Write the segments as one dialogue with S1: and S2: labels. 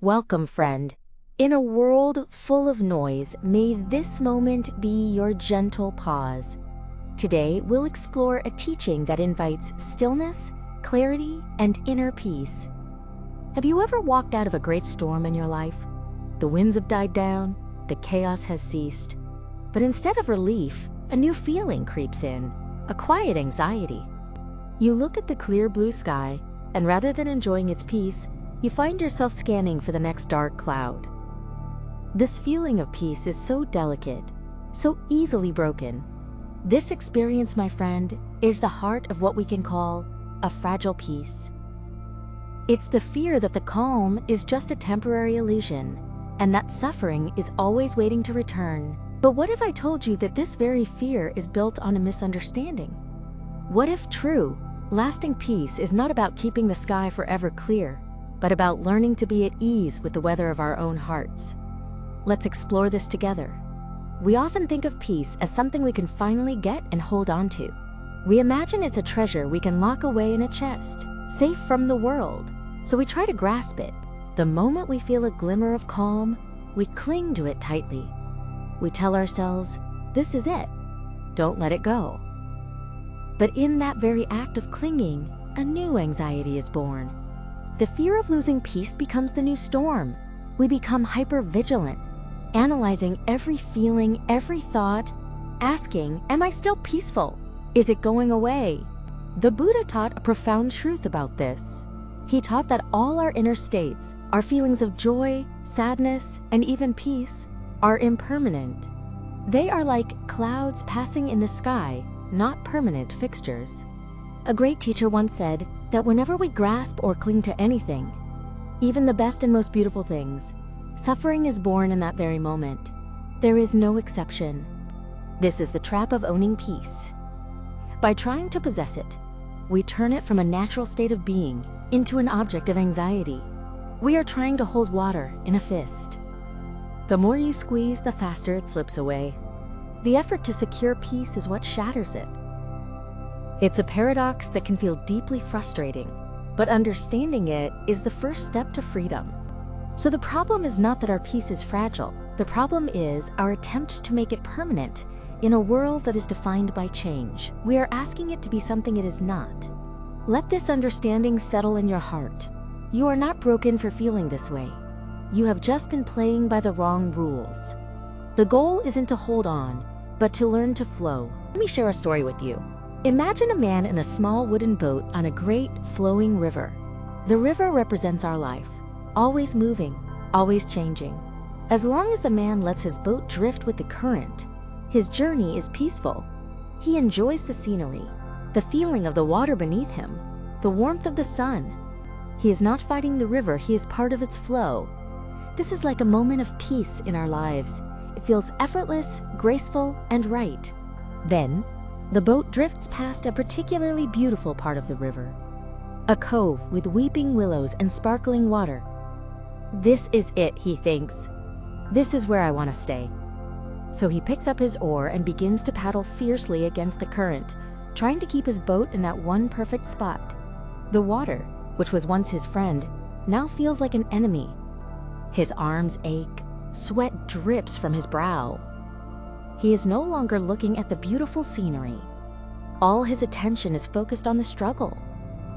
S1: Welcome, friend. In a world full of noise, may this moment be your gentle pause. Today, we'll explore a teaching that invites stillness, clarity, and inner peace. Have you ever walked out of a great storm in your life? The winds have died down, the chaos has ceased. But instead of relief, a new feeling creeps in, a quiet anxiety. You look at the clear blue sky, and rather than enjoying its peace, you find yourself scanning for the next dark cloud. This feeling of peace is so delicate, so easily broken. This experience, my friend, is the heart of what we can call a fragile peace. It's the fear that the calm is just a temporary illusion, and that suffering is always waiting to return. But what if I told you that this very fear is built on a misunderstanding? What if true, lasting peace is not about keeping the sky forever clear, but about learning to be at ease with the weather of our own hearts? Let's explore this together. We often think of peace as something we can finally get and hold on to. We imagine it's a treasure we can lock away in a chest, safe from the world, so we try to grasp it. The moment we feel a glimmer of calm, we cling to it tightly. We tell ourselves, this is it, don't let it go. But in that very act of clinging, a new anxiety is born. The fear of losing peace becomes the new storm. We become hyper-vigilant, analyzing every feeling, every thought, asking, am I still peaceful? Is it going away? The Buddha taught a profound truth about this. He taught that all our inner states, our feelings of joy, sadness, and even peace, are impermanent. They are like clouds passing in the sky, not permanent fixtures. A great teacher once said that whenever we grasp or cling to anything, even the best and most beautiful things, suffering is born in that very moment. There is no exception. This is the trap of owning peace. By trying to possess it, we turn it from a natural state of being into an object of anxiety. We are trying to hold water in a fist. The more you squeeze, the faster it slips away. The effort to secure peace is what shatters it. It's a paradox that can feel deeply frustrating, but understanding it is the first step to freedom. So the problem is not that our peace is fragile. The problem is our attempt to make it permanent in a world that is defined by change. We are asking it to be something it is not. Let this understanding settle in your heart. You are not broken for feeling this way. You have just been playing by the wrong rules. The goal isn't to hold on, but to learn to flow. Let me share a story with you. Imagine a man in a small wooden boat on a great flowing river. The river represents our life, always moving, always changing. As long as the man lets his boat drift with the current, his journey is peaceful. He enjoys the scenery, the feeling of the water beneath him, the warmth of the sun. He is not fighting the river, he is part of its flow. This is like a moment of peace in our lives. It feels effortless, graceful, and right. Then, the boat drifts past a particularly beautiful part of the river, a cove with weeping willows and sparkling water. This is it, he thinks. This is where I want to stay. So he picks up his oar and begins to paddle fiercely against the current, trying to keep his boat in that one perfect spot. The water, which was once his friend, now feels like an enemy. His arms ache, sweat drips from his brow. He is no longer looking at the beautiful scenery. All his attention is focused on the struggle,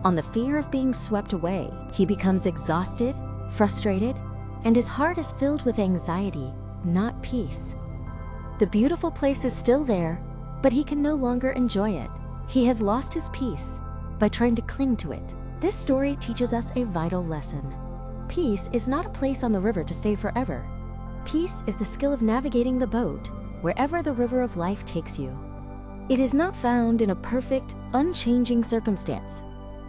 S1: on the fear of being swept away. He becomes exhausted, frustrated, and his heart is filled with anxiety, not peace. The beautiful place is still there, but he can no longer enjoy it. He has lost his peace by trying to cling to it. This story teaches us a vital lesson. Peace is not a place on the river to stay forever. Peace is the skill of navigating the boat wherever the river of life takes you. It is not found in a perfect, unchanging circumstance.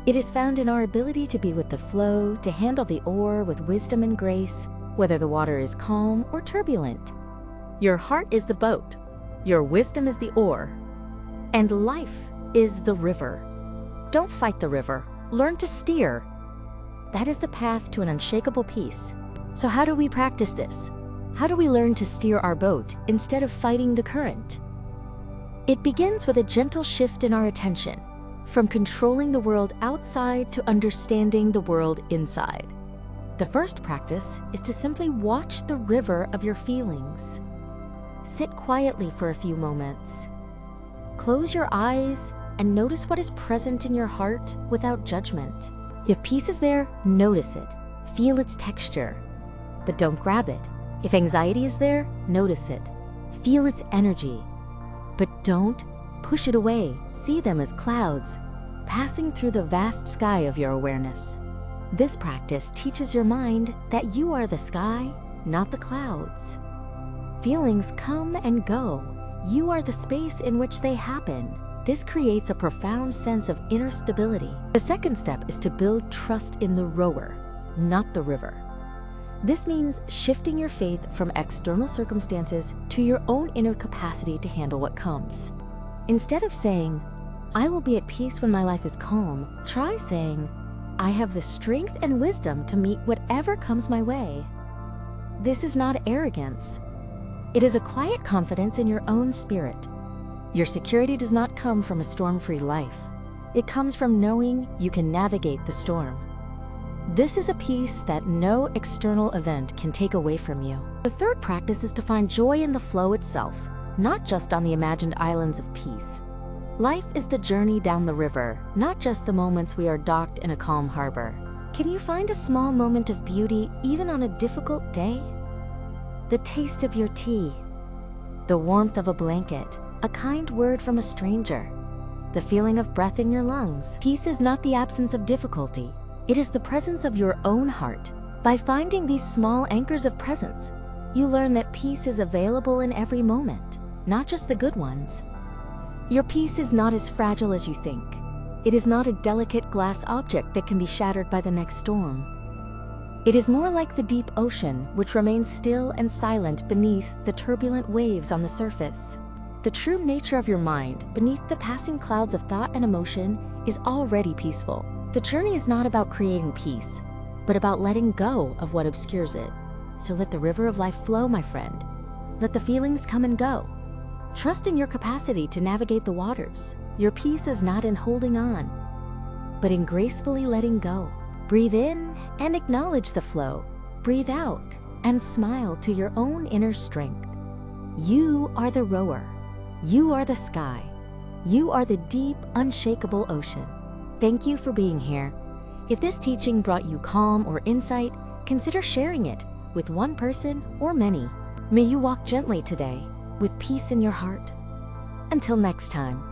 S1: It is found in our ability to be with the flow, to handle the oar with wisdom and grace, whether the water is calm or turbulent. Your heart is the boat, your wisdom is the oar, and life is the river. Don't fight the river, learn to steer. That is the path to an unshakable peace. So how do we practice this? How do we learn to steer our boat instead of fighting the current? It begins with a gentle shift in our attention, from controlling the world outside to understanding the world inside. The first practice is to simply watch the river of your feelings. Sit quietly for a few moments. Close your eyes and notice what is present in your heart without judgment. If peace is there, notice it. Feel its texture, but don't grab it. If anxiety is there, notice it. Feel its energy, but don't push it away. See them as clouds passing through the vast sky of your awareness. This practice teaches your mind that you are the sky, not the clouds. Feelings come and go. You are the space in which they happen. This creates a profound sense of inner stability. The second step is to build trust in the rower, not the river. This means shifting your faith from external circumstances to your own inner capacity to handle what comes. Instead of saying, "I will be at peace when my life is calm," try saying, "I have the strength and wisdom to meet whatever comes my way." This is not arrogance. It is a quiet confidence in your own spirit. Your security does not come from a storm-free life. It comes from knowing you can navigate the storm. This is a peace that no external event can take away from you. The third practice is to find joy in the flow itself, not just on the imagined islands of peace. Life is the journey down the river, not just the moments we are docked in a calm harbor. Can you find a small moment of beauty even on a difficult day? The taste of your tea, the warmth of a blanket, a kind word from a stranger, the feeling of breath in your lungs. Peace is not the absence of difficulty. It is the presence of your own heart. By finding these small anchors of presence, you learn that peace is available in every moment, not just the good ones. Your peace is not as fragile as you think. It is not a delicate glass object that can be shattered by the next storm. It is more like the deep ocean, which remains still and silent beneath the turbulent waves on the surface. The true nature of your mind, beneath the passing clouds of thought and emotion, is already peaceful. The journey is not about creating peace, but about letting go of what obscures it. So let the river of life flow, my friend. Let the feelings come and go. Trust in your capacity to navigate the waters. Your peace is not in holding on, but in gracefully letting go. Breathe in and acknowledge the flow. Breathe out and smile to your own inner strength. You are the rower. You are the sky. You are the deep, unshakable ocean. Thank you for being here. If this teaching brought you calm or insight, consider sharing it with one person or many. May you walk gently today with peace in your heart. Until next time.